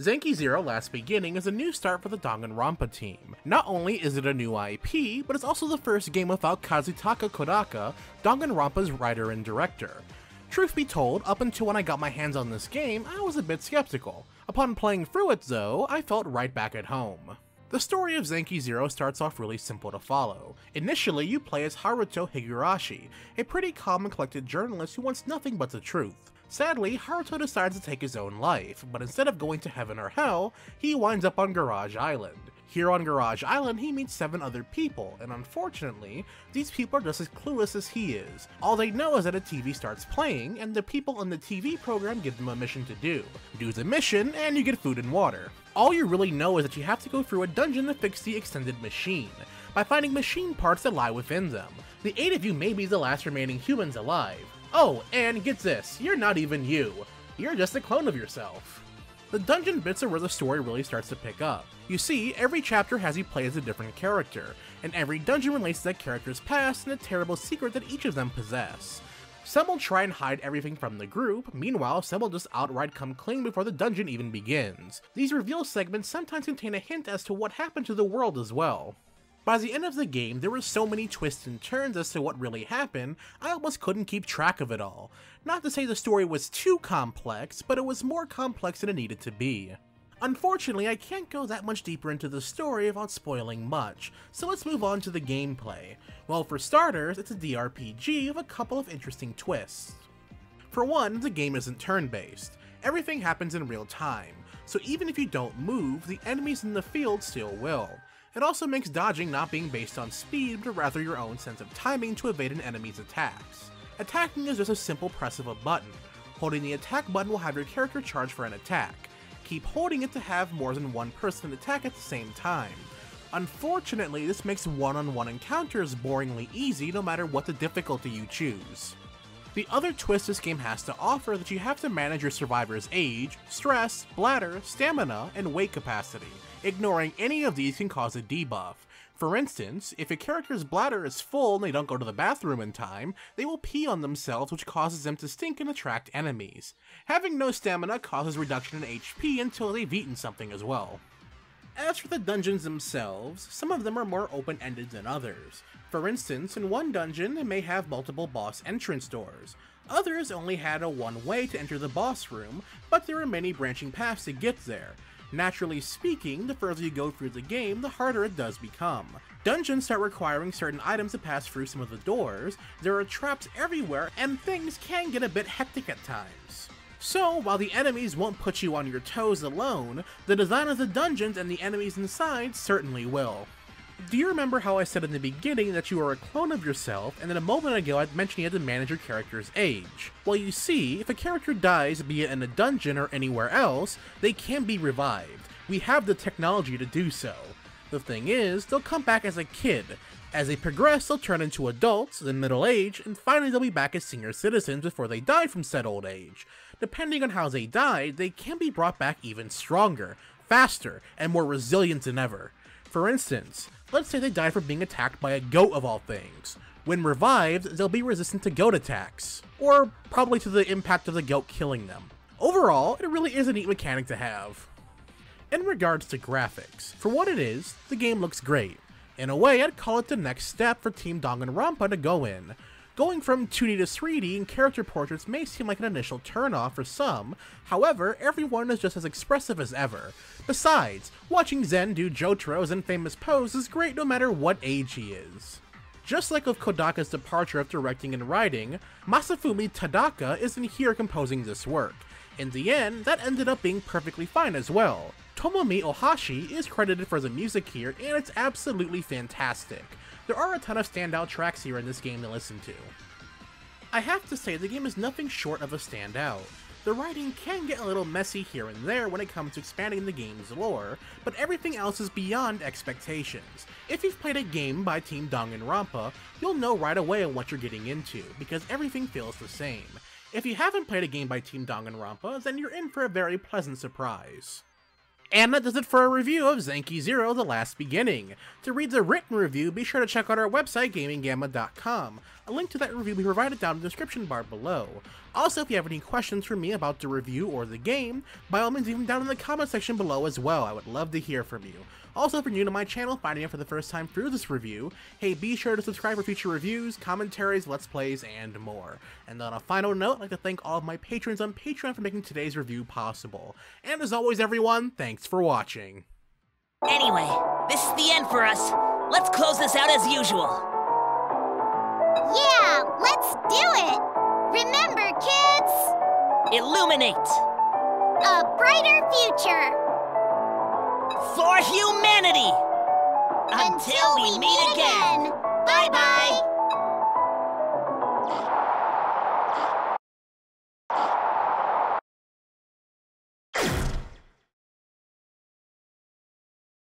Zenki Zero Last Beginning is a new start for the Danganronpa team. Not only is it a new IP, but it's also the first game without Kazutaka Kodaka, Danganronpa's writer and director. Truth be told, up until when I got my hands on this game, I was a bit skeptical. Upon playing through it though, I felt right back at home. The story of Zenki Zero starts off really simple to follow. Initially, you play as Haruto Higurashi, a pretty calm and collected journalist who wants nothing but the truth. Sadly, Haruto decides to take his own life, but instead of going to heaven or hell, he winds up on Garage Island. Here on Garage Island, he meets 7 other people, and unfortunately, these people are just as clueless as he is. All they know is that a TV starts playing, and the people in the TV program give them a mission to do. Do the mission, and you get food and water. All you really know is that you have to go through a dungeon to fix the extended machine, by finding machine parts that lie within them. The 8 of you may be the last remaining humans alive. Oh, and get this, you're not even you. You're just a clone of yourself. The dungeon bits are where the story really starts to pick up. You see, every chapter has you play as a different character, and every dungeon relates to that character's past and a terrible secret that each of them possess. Some will try and hide everything from the group, meanwhile some will just outright come clean before the dungeon even begins. These reveal segments sometimes contain a hint as to what happened to the world as well. By the end of the game, there were so many twists and turns as to what really happened, I almost couldn't keep track of it all. Not to say the story was too complex, but it was more complex than it needed to be. Unfortunately, I can't go that much deeper into the story without spoiling much, so let's move on to the gameplay. Well, for starters, it's a DRPG with a couple of interesting twists. For one, the game isn't turn-based. Everything happens in real time, so even if you don't move, the enemies in the field still will. It also makes dodging not being based on speed, but rather your own sense of timing to evade an enemy's attacks. Attacking is just a simple press of a button. Holding the attack button will have your character charge for an attack. Keep holding it to have more than one person attack at the same time. Unfortunately, this makes one-on-one encounters boringly easy no matter what the difficulty you choose. The other twist this game has to offer is that you have to manage your survivor's age, stress, bladder, stamina, and weight capacity. Ignoring any of these can cause a debuff. For instance, if a character's bladder is full and they don't go to the bathroom in time, they will pee on themselves, which causes them to stink and attract enemies. Having no stamina causes reduction in HP until they've eaten something as well. As for the dungeons themselves, some of them are more open-ended than others. For instance, in one dungeon it may have multiple boss entrance doors. Others only had a one way to enter the boss room, but there are many branching paths to get there. Naturally speaking, the further you go through the game, the harder it does become. Dungeons start requiring certain items to pass through some of the doors, there are traps everywhere, and things can get a bit hectic at times. So, while the enemies won't put you on your toes alone, the design of the dungeons and the enemies inside certainly will. Do you remember how I said in the beginning that you are a clone of yourself, and then a moment ago I mentioned you had to manage your character's age? Well, you see, if a character dies, be it in a dungeon or anywhere else, they can be revived. We have the technology to do so. The thing is, they'll come back as a kid. As they progress, they'll turn into adults, then middle age, and finally they'll be back as senior citizens before they die from said old age. Depending on how they died, they can be brought back even stronger, faster, and more resilient than ever. For instance, let's say they died from being attacked by a goat of all things. When revived, they'll be resistant to goat attacks, or probably to the impact of the goat killing them. Overall, it really is a neat mechanic to have. In regards to graphics, for what it is, the game looks great. In a way, I'd call it the next step for Team Danganronpa to go in. Going from 2D to 3D in character portraits may seem like an initial turn-off for some, however, everyone is just as expressive as ever. Besides, watching Zen do Jotaro's infamous pose is great no matter what age he is. Just like with Kodaka's departure of directing and writing, Masafumi Tadaka isn't here composing this work. In the end, that ended up being perfectly fine as well. Tomomi Ohashi is credited for the music here, and it's absolutely fantastic. There are a ton of standout tracks here in this game to listen to. I have to say, the game is nothing short of a standout. The writing can get a little messy here and there when it comes to expanding the game's lore, but everything else is beyond expectations. If you've played a game by Team Danganronpa, you'll know right away on what you're getting into, because everything feels the same. If you haven't played a game by Team Danganronpa, then you're in for a very pleasant surprise. And that does it for a review of Zenki Zero: The Last Beginning. To read the written review, be sure to check out our website, GamingGamma.com. A link to that review will be provided down in the description bar below. Also, if you have any questions for me about the review or the game, by all means leave them down in the comment section below as well. I would love to hear from you. Also, if you're new to my channel, finding out for the first time through this review, hey, be sure to subscribe for future reviews, commentaries, let's plays, and more. And on a final note, I'd like to thank all of my patrons on Patreon for making today's review possible. And as always, everyone, thanks for watching. Anyway, this is the end for us. Let's close this out as usual. Yeah, let's do it! Remember, kids! Illuminate! A brighter future! For humanity! Until we meet again!